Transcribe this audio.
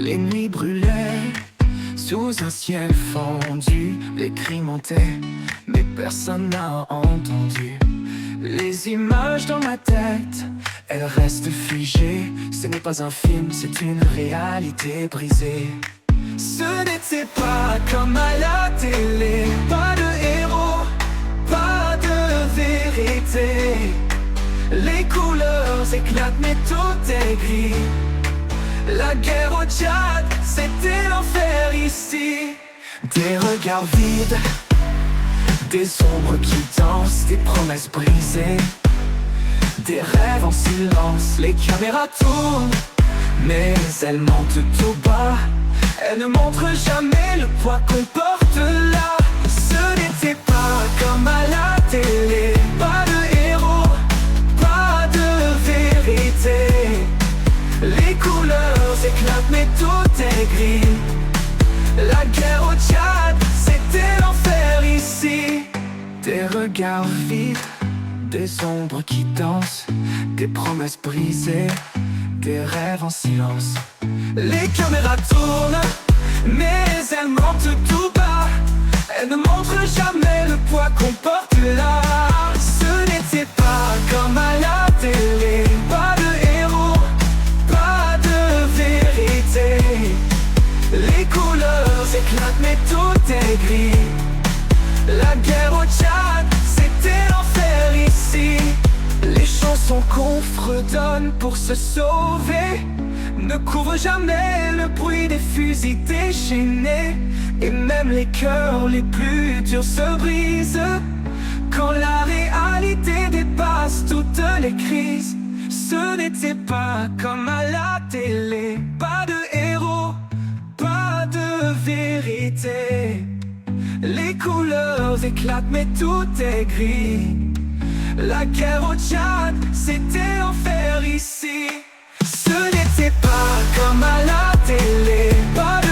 Les nuits brûlaient sous un ciel fondu. Les cris montaient, mais personne n'a entendu. Les images dans ma tête, elles restent figées. Ce n'est pas un film, c'est une réalité brisée. Ce n'était pas comme à la télé. Pas de héros, pas de vérité. Les couleurs éclatent mais tout est gris. La guerre au Tchad, c'était l'enfer ici. Des regards vides, des ombres qui dansent, des promesses brisées, des rêves en silence. Les caméras tournent, mais elles montent tout bas. Elles ne montrent jamais le poids qu'on porte là. Ce n'était pas comme à la télé. Pas de héros, pas de vérité. Les couleurs éclatent mais tout est gris. La guerre au Tchad, c'était l'enfer ici. Des regards vides, des ombres qui dansent, des promesses brisées, des rêves en silence. Les caméras tournent, mais elles montent tout bas. Elles ne montrent jamais le poids qu'on porte là. Ce n'était pas comme à la télé. Pas de héros, pas de vérité. Les couleurs éclatent mais tout est gris. La guerre au Tchad, c'était l'enfer ici. Les chansons qu'on fredonne pour se sauver ne couvrent jamais le bruit des fusils déchaînés. Et même les cœurs les plus durs se brisent quand la réalité dépasse toutes les crises. Ce n'était pas comme à la télé. Pas de héros, pas de vérité. Les couleurs éclatent mais tout est gris. La guerre au Tchad, c'était l'enfer ici. Ce n'était pas comme à la télé. Pas de